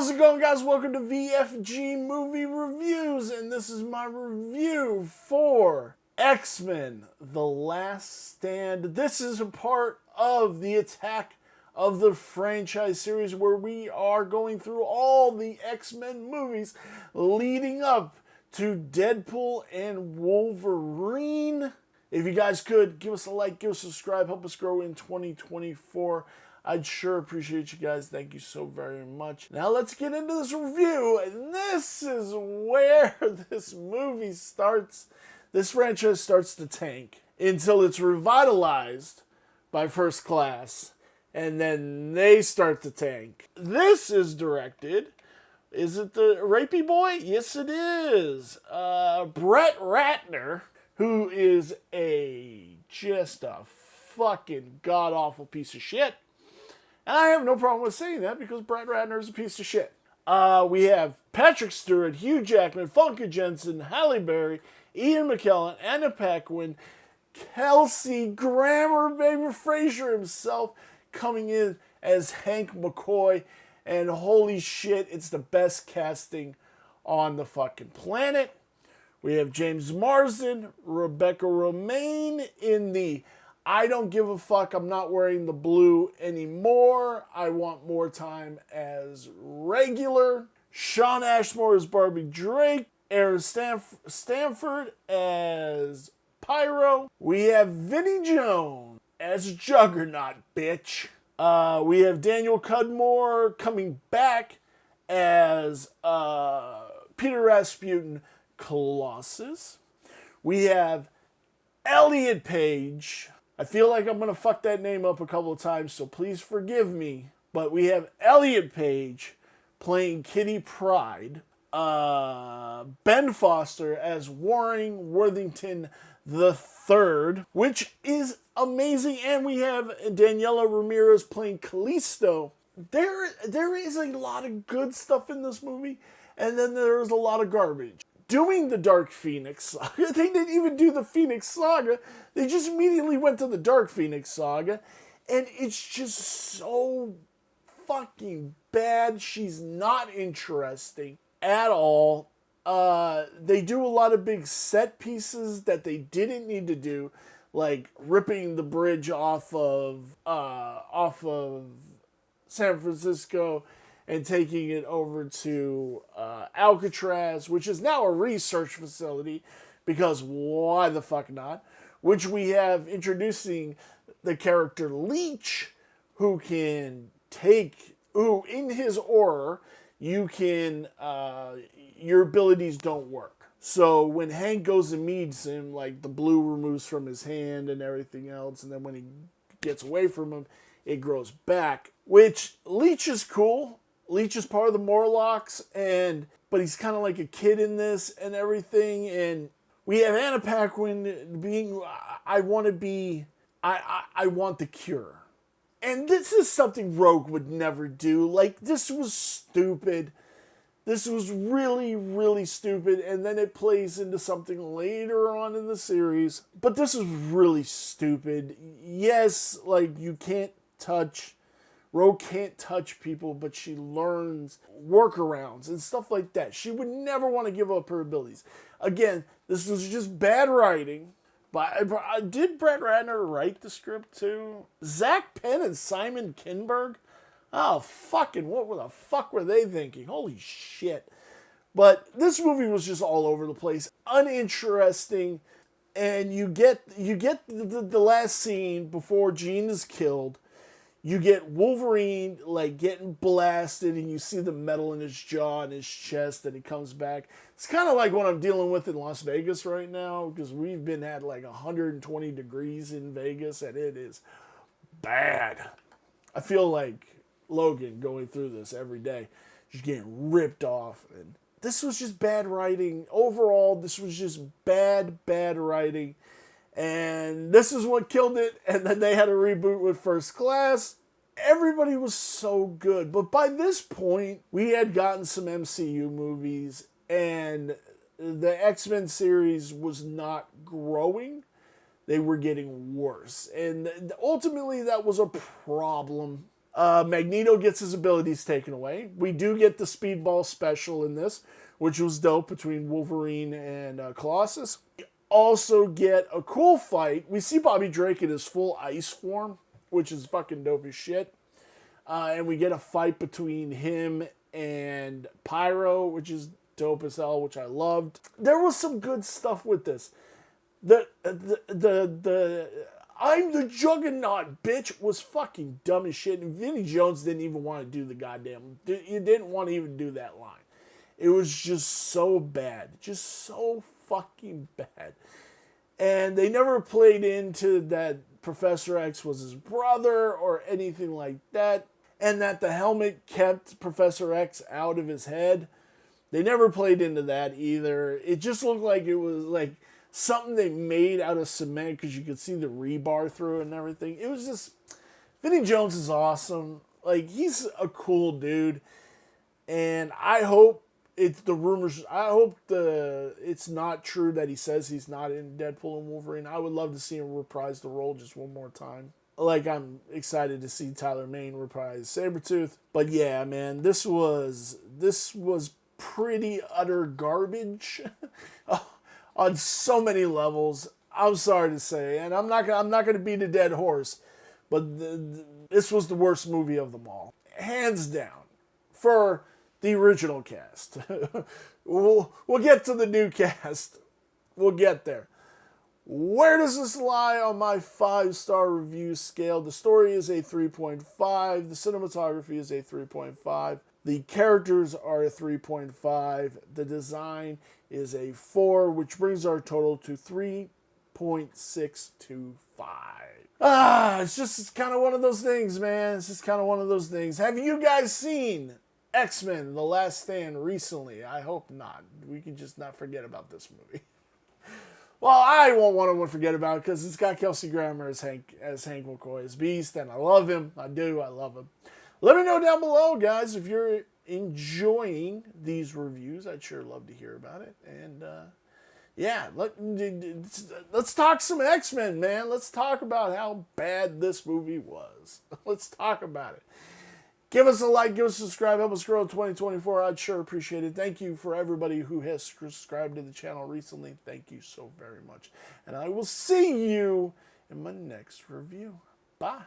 How's it going, guys? Welcome to VFG Movie Reviews, and this is my review for X-Men: The Last Stand. This is a part of the Attack of the Franchise series where we are going through all the X-Men movies leading up to Deadpool and Wolverine. If you guys could, give us a like, give us a subscribe, help us grow in 2024. I'd sure appreciate you guys. Thank you so very much. Now let's get into this review. And this is where this movie starts. This franchise starts to tank until it's revitalized by First Class. And then they start to tank. This is directed. Is it the Rapey Boy? Yes, it is. Brett Ratner, who is just a fucking god-awful piece of shit. And I have no problem with saying that because Brett Ratner is a piece of shit. We have Patrick Stewart, Hugh Jackman, Funke Jensen, Halle Berry, Ian McKellen, Anna Paquin, Kelsey Grammer, baby Fraser himself, coming in as Hank McCoy. And holy shit, it's the best casting on the fucking planet. We have James Marsden, Rebecca Romaine in the I don't give a fuck, I'm not wearing the blue anymore, I want more time as regular. Sean Ashmore as Barbie Drake. Aaron Stanford as Pyro. We have Vinnie Jones as Juggernaut, bitch. We have Daniel Cudmore coming back as Peter Rasputin, Colossus. We have Elliot Page. I feel like I'm going to fuck that name up a couple of times, so please forgive me. But we have Elliot Page playing Kitty Pryde. Ben Foster as Warring Worthington III, which is amazing. And we have Daniela Ramirez playing Callisto. There is a lot of good stuff in this movie, and then there's a lot of garbage. Doing the Dark Phoenix Saga. They didn't even do the Phoenix Saga. They just immediately went to the Dark Phoenix Saga. And it's just so fucking bad. She's not interesting at all. They do a lot of big set pieces that they didn't need to do. Like ripping the bridge off of San Francisco and taking it over to Alcatraz, which is now a research facility, because why the fuck not? Which we have introducing the character Leech, who in his aura, you can, your abilities don't work. So when Hank goes and meets him, like the blue removes from his hand and everything else, and then when he gets away from him, it grows back, which Leech is cool. Leech is part of the Morlocks, but he's kind of like a kid in this and everything. And we have Anna Paquin being, I want the cure. And this is something Rogue would never do. Like, this was stupid. This was really, really stupid. And then it plays into something later on in the series. But this is really stupid. Yes, like, Rogue can't touch people, but she learns workarounds and stuff like that. She would never want to give up her abilities. Again, this was just bad writing. But did Brett Ratner write the script too? Zach Penn and Simon Kinberg? Oh, fucking, what the fuck were they thinking? Holy shit. But this movie was just all over the place. Uninteresting. And you get the last scene before Jean is killed. You get Wolverine, like, getting blasted, and you see the metal in his jaw and his chest, and he comes back. It's kind of like what I'm dealing with in Las Vegas right now, because we've been at, like, 120 degrees in Vegas, and it is bad. I feel like Logan going through this every day, just getting ripped off. And this was just bad writing. Overall, this was just bad writing. And this is what killed it. And then they had a reboot with First Class. Everybody was so good. But by this point, we had gotten some MCU movies. And the X-Men series was not growing. They were getting worse. And ultimately, that was a problem. Magneto gets his abilities taken away. We do get the Speedball special in this, which was dope between Wolverine and Colossus. We also get a cool fight. We see Bobby Drake in his full ice form, which is fucking dope as shit. And we get a fight between him and Pyro, which is dope as hell, which I loved. There was some good stuff with this. The I'm the Juggernaut, bitch, was fucking dumb as shit. And Vinnie Jones didn't even want to do the goddamn... He didn't want to even do that line. It was just so bad. Just so fucking bad. And they never played into that Professor X was his brother or anything like that. And that the helmet kept Professor X out of his head. They never played into that either. It just looked like it was like something they made out of cement because you could see the rebar through it and everything. It was just... Vinnie Jones is awesome. Like, he's a cool dude. And I hope it's the rumors... I hope it's not true that he says he's not in Deadpool and Wolverine. I would love to see him reprise the role just one more time. Like, I'm excited to see Tyler Mane reprise Sabretooth. But yeah, man, this was pretty utter garbage on so many levels. I'm sorry to say, and I'm not gonna beat a dead horse, but this was the worst movie of them all, hands down, for the original cast. We'll get to the new cast. We'll get there. Where does this lie on my 5-star review scale? The story is a 3.5. The cinematography is a 3.5. The characters are a 3.5. The design is a 4, which brings our total to 3.625. It's kind of one of those things, man. It's just kind of one of those things. Have you guys seen X-Men: The Last Stand recently? I hope not. We can just not forget about this movie. Well, I won't want to forget about it because it's got Kelsey Grammer as Hank McCoy as Beast, and I love him. I do. I love him. Let me know down below, guys, if you're enjoying these reviews. I'd sure love to hear about it. And, yeah, let's talk some X-Men, man. Let's talk about how bad this movie was. Let's talk about it. Give us a like, give us a subscribe, help us grow in 2024. I'd sure appreciate it. Thank you for everybody who has subscribed to the channel recently. Thank you so very much. And I will see you in my next review. Bye.